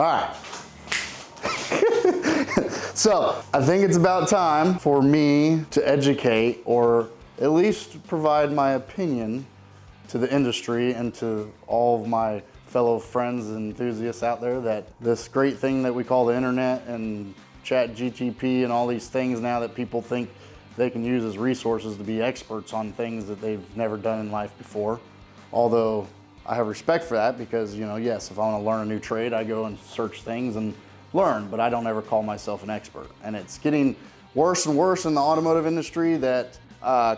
All right. So I think it's about time for me to educate, or at least provide my opinion to the industry and to all of my fellow friends and enthusiasts out there, that this great thing that we call the internet and chat GTP and all these things now that people think they can use as resources to be experts on things that they've never done in life before. Although I have respect for that, because, you know, yes, if I want to learn a new trade, I go and search things and learn, but I don't ever call myself an expert. And it's getting worse and worse in the automotive industry that,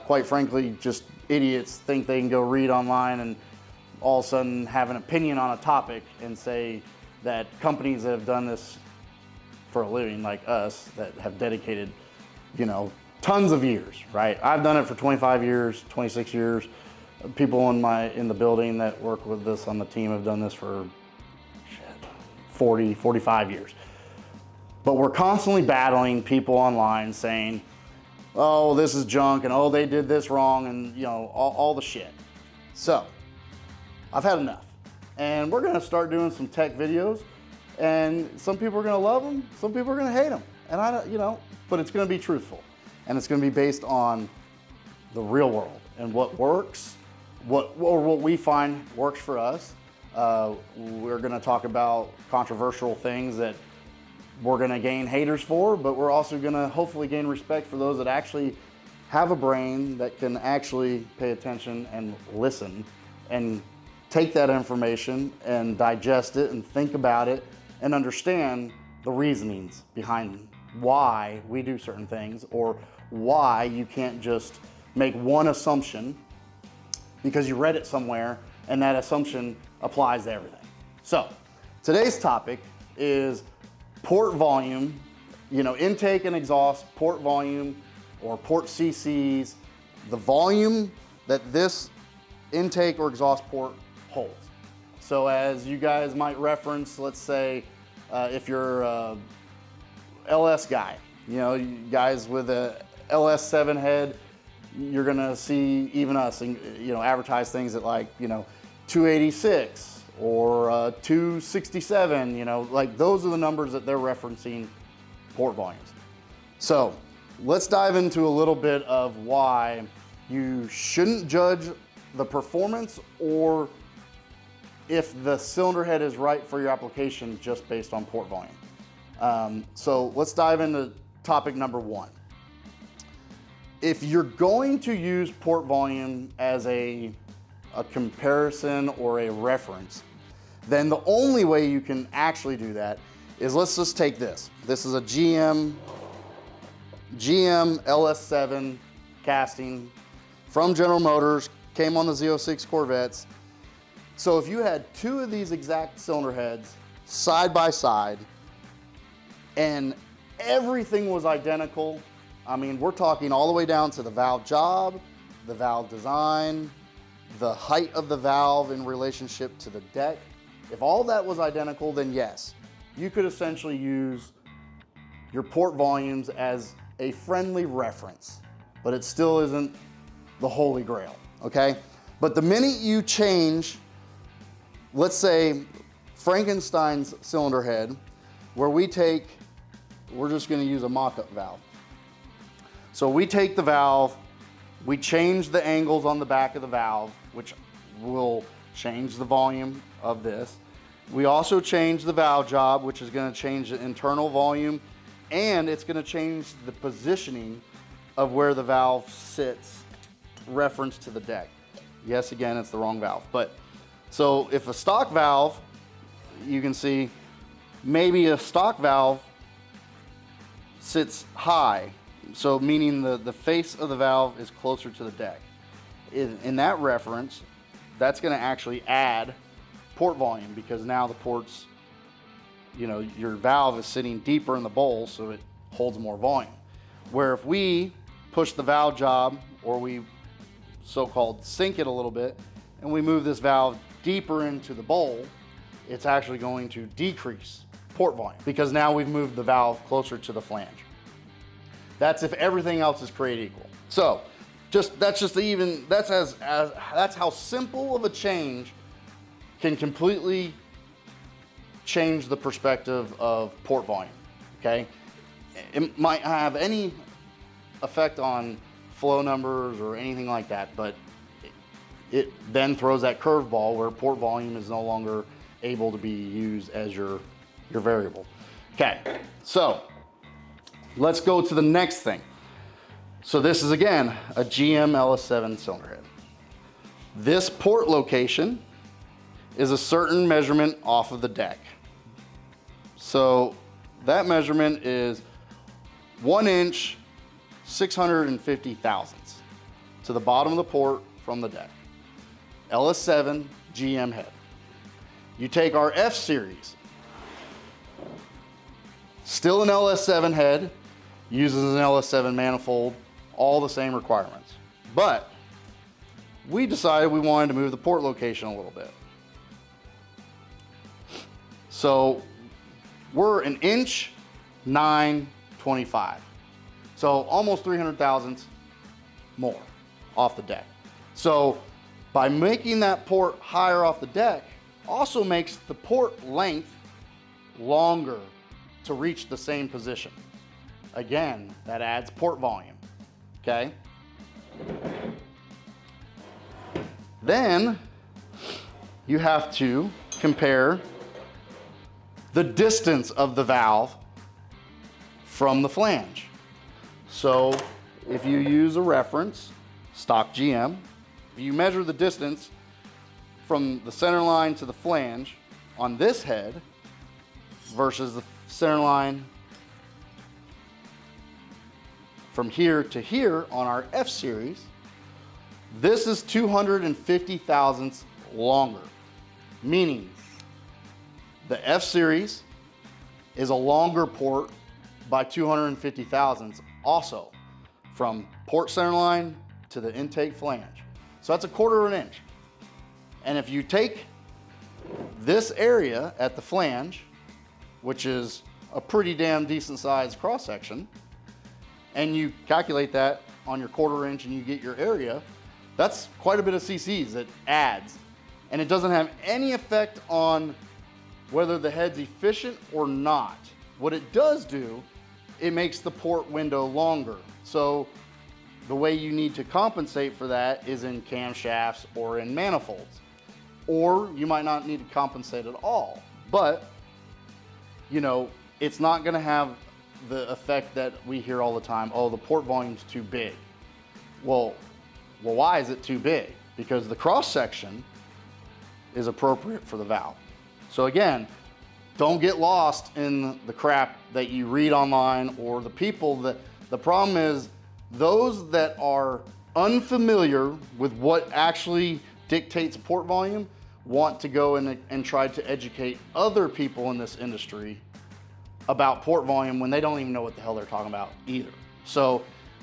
quite frankly, just idiots think they can go read online and all of a sudden have an opinion on a topic and say that companies that have done this for a living, like us, that have dedicated, you know, tons of years, right? I've done it for 25 years, 26 years. People in the building that work with us on the team have done this for 40, 45 years. But we're constantly battling people online saying, oh, this is junk, and oh, they did this wrong, and you know, all the shit. So I've had enough. And we're gonna start doing some tech videos, and some people are gonna love them, some people are gonna hate them. And you know, but it's gonna be truthful. And it's gonna be based on the real world and what works, what we find works for us. We're gonna talk about controversial things that we're gonna gain haters for, but we're also gonna hopefully gain respect for those that actually have a brain that can actually pay attention and listen and take that information and digest it and think about it and understand the reasonings behind why we do certain things, or why you can't just make one assumption because you read it somewhere and that assumption applies to everything. So today's topic is port volume, you know, intake and exhaust, port volume or port CCs, the volume that this intake or exhaust port holds. So as you guys might reference, let's say if you're a LS guy, you know, you guys with a LS7 head, you're gonna see even us, you know, advertise things at like, you know, 286 or 267, you know, like those are the numbers that they're referencing port volumes. So let's dive into a little bit of why you shouldn't judge the performance or if the cylinder head is right for your application just based on port volume. So let's dive into topic number one. If you're going to use port volume as a comparison or a reference, then the only way you can actually do that is, let's just take this. This is a GM LS7 casting from General Motors, came on the Z06 Corvettes. So if you had two of these exact cylinder heads side by side and everything was identical, I mean, we're talking all the way down to the valve job, the valve design, the height of the valve in relationship to the deck. If all that was identical, then yes, you could essentially use your port volumes as a friendly reference, but it still isn't the holy grail, okay? But the minute you change, let's say Frankenstein's cylinder head, where we're just gonna use a mock-up valve. So we take the valve, we change the angles on the back of the valve, which will change the volume of this. We also change the valve job, which is gonna change the internal volume, and it's gonna change the positioning of where the valve sits reference to the deck. Yes, again, it's the wrong valve. But so if a stock valve, you can see maybe a stock valve sits high, so meaning the face of the valve is closer to the deck. In that reference, that's gonna actually add port volume, because now the ports, you know, your valve is sitting deeper in the bowl, so it holds more volume. Where if we push the valve job, or we so-called sink it a little bit, and we move this valve deeper into the bowl, it's actually going to decrease port volume, because now we've moved the valve closer to the flange. That's if everything else is created equal. So that's how simple of a change can completely change the perspective of port volume, okay? It might have any effect on flow numbers or anything like that, but it then throws that curveball where port volume is no longer able to be used as your variable. Okay, so let's go to the next thing. So this is again a GM LS7 cylinder head. This port location is a certain measurement off of the deck. So that measurement is 1 inch, 650 thousandths to the bottom of the port from the deck. LS7 GM head. You take our F series, still an LS7 head, uses an LS7 manifold, all the same requirements. But we decided we wanted to move the port location a little bit. So we're 1 inch, 925. So almost 300 thousandths more off the deck. So by making that port higher off the deck, also makes the port length longer to reach the same position. Again, that adds port volume, okay? Then you have to compare the distance of the valve from the flange. So if you use a reference, stock GM, if you measure the distance from the center line to the flange on this head versus the center line from here to here on our F series, this is 250 thousandths longer, meaning the F series is a longer port by 250 thousandths also from port center line to the intake flange. So that's 1/4 of an inch. And if you take this area at the flange, which is a pretty damn decent sized cross section, and you calculate that on your 1/4 inch and you get your area, that's quite a bit of cc's that adds. And it doesn't have any effect on whether the head's efficient or not. What it does do, it makes the port window longer. So the way you need to compensate for that is in camshafts or in manifolds. Or you might not need to compensate at all. But, you know, it's not gonna have the effect that we hear all the time, oh, the port volume's too big. Well, why is it too big? Because the cross section is appropriate for the valve. So again, don't get lost in the crap that you read online or the people that, the problem is those that are unfamiliar with what actually dictates port volume want to go in and try to educate other people in this industry about port volume when they don't even know what the hell they're talking about either. So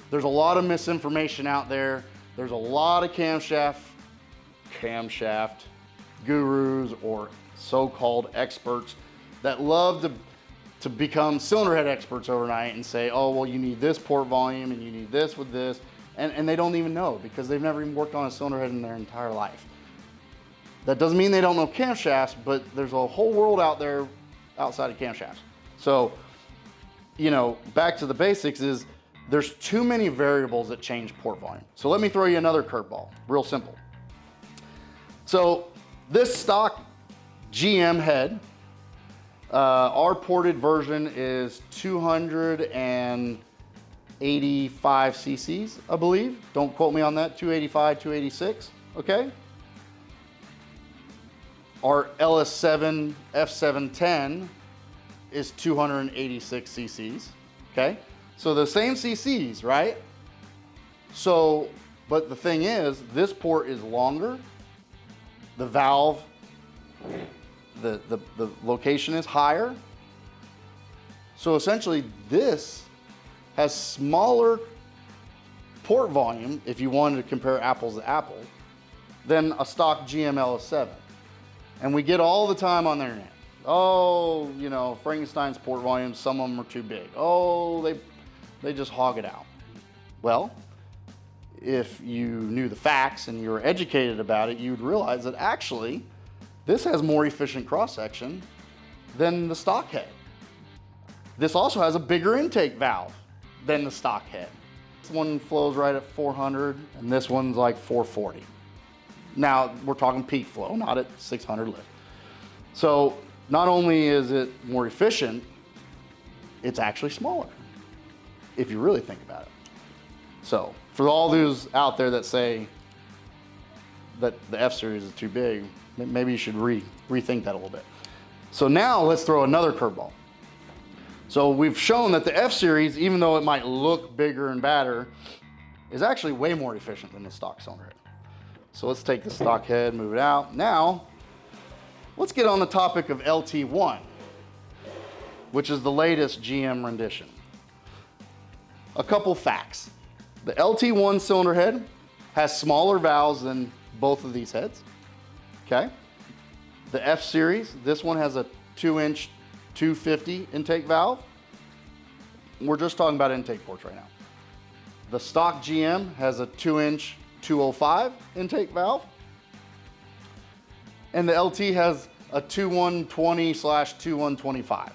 there's a lot of misinformation out there. There's a lot of camshaft gurus or so-called experts that love to become cylinder head experts overnight and say, oh, well, you need this port volume and you need this with this. And they don't even know because they've never even worked on a cylinder head in their entire life. That doesn't mean they don't know camshafts, but there's a whole world out there outside of camshafts. So, you know, back to the basics is there's too many variables that change port volume. So let me throw you another curveball, real simple. So this stock GM head, our ported version is 285 cc's, I believe. Don't quote me on that, 285, 286, okay? Our LS7 F710 is 286 cc's, okay? So the same cc's, right? So, but the thing is, this port is longer, the valve, the location is higher. So essentially this has smaller port volume, if you wanted to compare apples to apples, than a stock GM LS7. And we get all the time on the internet, oh, you know, Frankenstein's port volumes, some of them are too big. Oh, they just hog it out. Well, if you knew the facts and you were educated about it, you'd realize that actually this has more efficient cross section than the stock head. This also has a bigger intake valve than the stock head. This one flows right at 400 and this one's like 440. Now we're talking peak flow, not at 600 lift. So not only is it more efficient, it's actually smaller, if you really think about it. So for all those out there that say that the F-Series is too big, maybe you should rethink that a little bit. So now let's throw another curveball. So we've shown that the F-Series, even though it might look bigger and badder, is actually way more efficient than the stock cylinder head. So let's take the stock head, move it out. Now, let's get on the topic of LT1, which is the latest GM rendition. A couple facts. The LT1 cylinder head has smaller valves than both of these heads, okay? The F-Series, this one has a 2-inch 250 intake valve. We're just talking about intake ports right now. The stock GM has a 2-inch 205 intake valve. And the LT has a 2120/2125,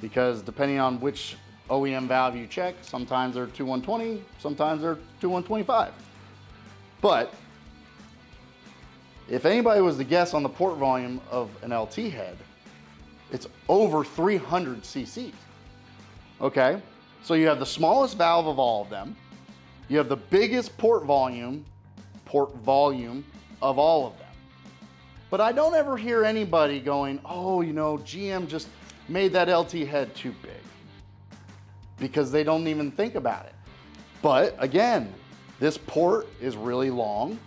because depending on which OEM valve you check, sometimes they're 2120, sometimes they're 2125. But if anybody was to guess on the port volume of an LT head, it's over 300 cc's. Okay, so you have the smallest valve of all of them. You have the biggest port volume of all of them. But I don't ever hear anybody going, oh, you know, GM just made that LT head too big, because they don't even think about it. But again, this port is really long.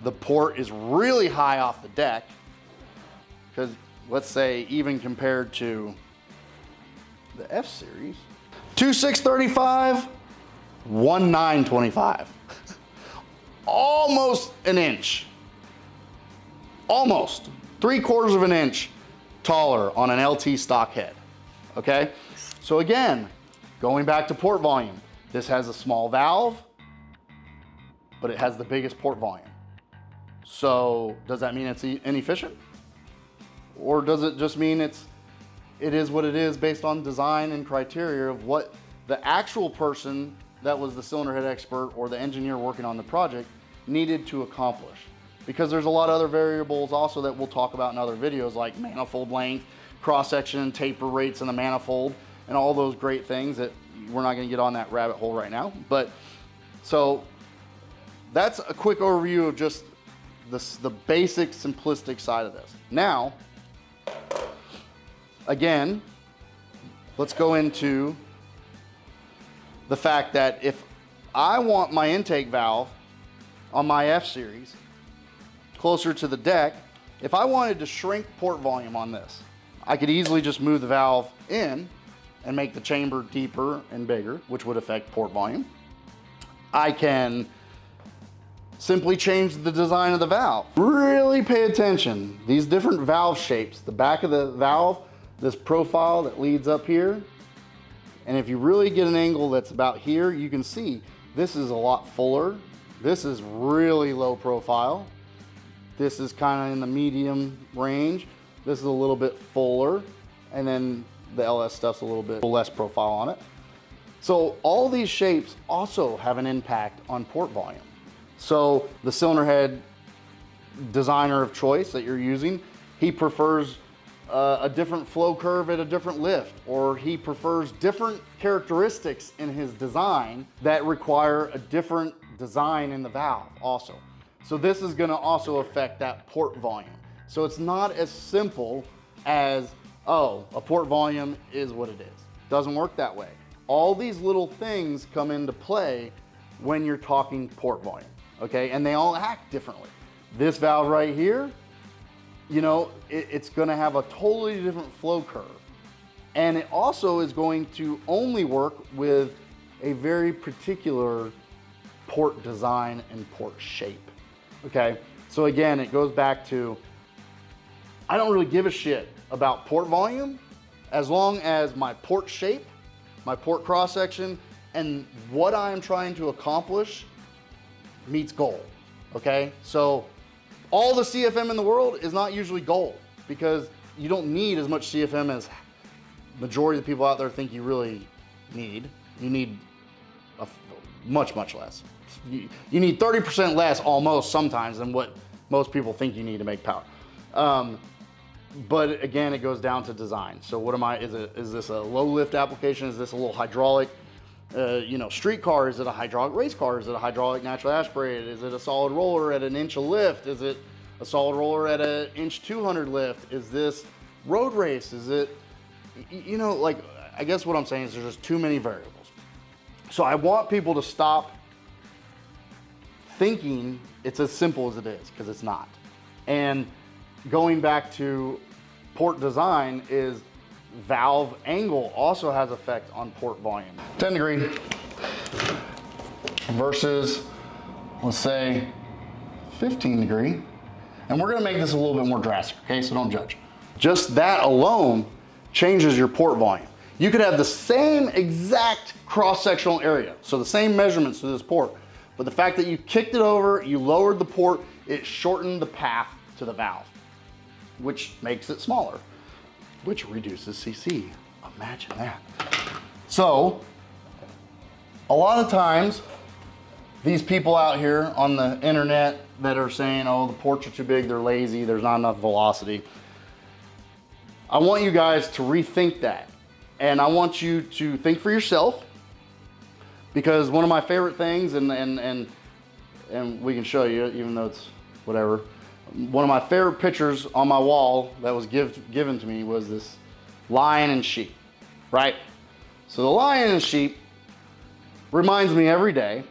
The port is really high off the deck, because let's say even compared to the F-Series, 2635, 1925, almost an inch, almost 3/4 of an inch taller on an LT stock head, okay? So again, going back to port volume, this has a small valve, but it has the biggest port volume. So does that mean it's inefficient? Or does it just mean it is what it is based on design and criteria of what the actual person that was the cylinder head expert or the engineer working on the project needed to accomplish? Because there's a lot of other variables also that we'll talk about in other videos, like manifold length, cross-section, taper rates in the manifold, and all those great things that we're not gonna get on that rabbit hole right now. But so that's a quick overview of just the basic simplistic side of this. Now, again, let's go into the fact that if I want my intake valve on my F-Series closer to the deck, if I wanted to shrink port volume on this, I could easily just move the valve in and make the chamber deeper and bigger, which would affect port volume. I can simply change the design of the valve. Really pay attention. These different valve shapes, the back of the valve, this profile that leads up here, and if you really get an angle that's about here, you can see this is a lot fuller. This is really low profile. This is kind of in the medium range. This is a little bit fuller, and then the LS stuff's a little bit less profile on it. So all these shapes also have an impact on port volume. So the cylinder head designer of choice that you're using, he prefers a different flow curve at a different lift, or he prefers different characteristics in his design that require a different design in the valve also. So this is gonna also affect that port volume. So it's not as simple as, oh, a port volume is what it is. Doesn't work that way. All these little things come into play when you're talking port volume, okay? And they all act differently. This valve right here, you know, it's gonna have a totally different flow curve. And it also is going to only work with a very particular port design and port shape, okay? So again, it goes back to, I don't really give a shit about port volume as long as my port shape, my port cross section, and what I'm trying to accomplish meets goal, okay? So all the CFM in the world is not usually gold, because you don't need as much CFM as majority of the people out there think you really need. You need much less. You need 30% less almost sometimes than what most people think you need to make power. But again, it goes down to design. So what am I, is this a low lift application? Is this a little hydraulic, street car? Is it a hydraulic race car? Is it a hydraulic naturally aspirated? Is it a solid roller at an inch of lift? Is it a solid roller at an inch 200 lift? Is this road race? Is it, I guess what I'm saying is there's just too many variables. So I want people to stop thinking it's as simple as it is, because it's not. And going back to port design is valve angle also has effect on port volume. 10 degree versus, let's say, 15 degree. And we're gonna make this a little bit more drastic, okay? So don't judge. Just that alone changes your port volume. You could have the same exact cross-sectional area, so the same measurements to this port, but the fact that you kicked it over, you lowered the port, it shortened the path to the valve, which makes it smaller, which reduces CC. Imagine that. So, a lot of times, these people out here on the internet that are saying, oh, the ports are too big, they're lazy, there's not enough velocity. I want you guys to rethink that. And I want you to think for yourself, because one of my favorite things, and we can show you, even though it's whatever, one of my favorite pictures on my wall that was given to me was this lion and sheep, right? So the lion and sheep reminds me every day,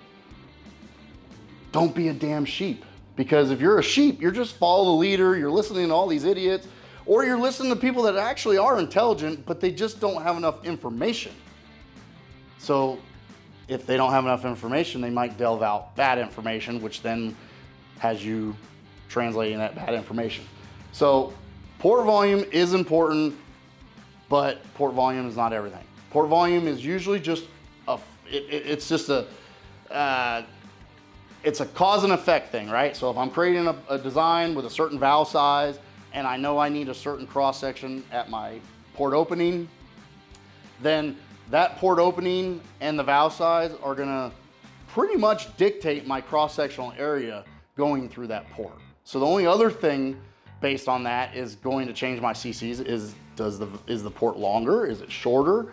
don't be a damn sheep. Because if you're a sheep, you're just follow the leader, you're listening to all these idiots, or you're listening to people that actually are intelligent, but they just don't have enough information. So if they don't have enough information, they might delve out bad information, which then has you translating that bad information. So port volume is important, but port volume is not everything. Port volume is usually just it's a cause and effect thing, right? So if I'm creating a design with a certain valve size and I know I need a certain cross section at my port opening, then that port opening and the valve size are gonna pretty much dictate my cross-sectional area going through that port. So the only other thing based on that is going to change my CCs is the port longer? Is it shorter?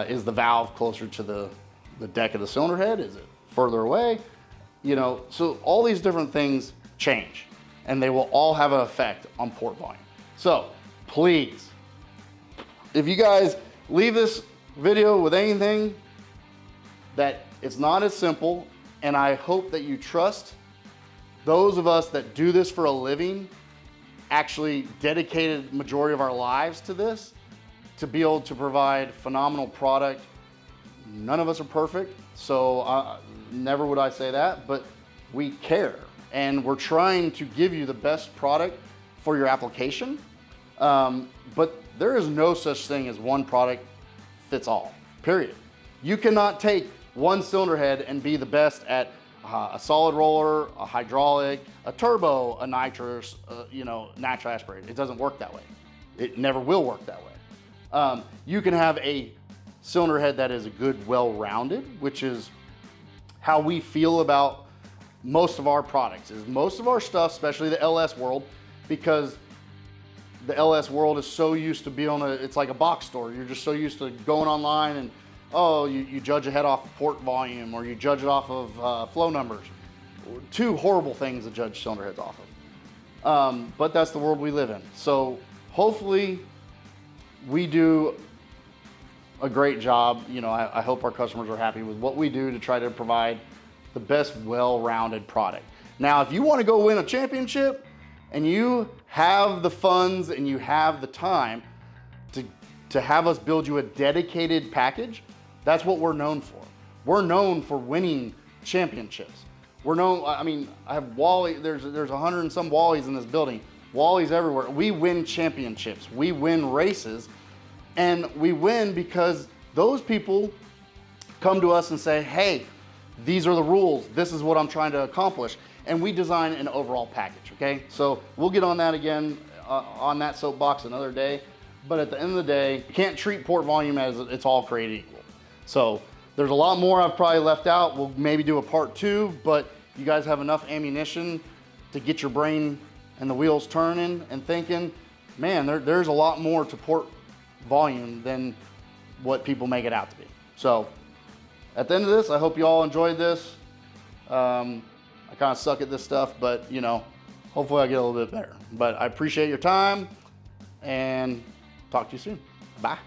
Is the valve closer to the deck of the cylinder head? Is it further away? So all these different things change, and they will all have an effect on port volume. So please, if you guys leave this video with anything, that it's not as simple, and I hope that you trust those of us that do this for a living, actually dedicated majority of our lives to this, to be able to provide phenomenal product. None of us are perfect, so never would I say that, but we care, and we're trying to give you the best product for your application. But there is no such thing as one product fits all, period. You cannot take one cylinder head and be the best at a solid roller, a hydraulic, a turbo, a nitrous, natural aspirated. It doesn't work that way. It never will work that way. You can have a cylinder head that is a good, well-rounded, which is how we feel about most of our products. Is most of our stuff, especially the LS world, because the LS world is so used to be it's like a box store. You're just so used to going online and, you judge a head off of port volume, or you judge it off of flow numbers. Two horrible things to judge cylinder heads off of. But that's the world we live in. So hopefully we do a great job. I hope our customers are happy with what we do to try to provide the best well-rounded product. Now, if you want to go win a championship and you have the funds and you have the time to have us build you a dedicated package, that's what we're known for. We're known for winning championships. We're known, I have Wally, there's 100 and some Wallies in this building. Wallies everywhere. We win championships. We win races. And we win because those people come to us and say, hey, these are the rules. This is what I'm trying to accomplish. And we design an overall package, okay? So we'll get on that again on that soapbox another day. But at the end of the day, you can't treat port volume as it's all created equal. So there's a lot more I've probably left out. We'll maybe do a part 2, but you guys have enough ammunition to get your brain and the wheels turning and thinking, man, there's a lot more to port volume than what people make it out to be. So at the end of this, I hope you all enjoyed this. I kind of suck at this stuff, but you know, hopefully I get a little bit better. But I appreciate your time and talk to you soon. Bye.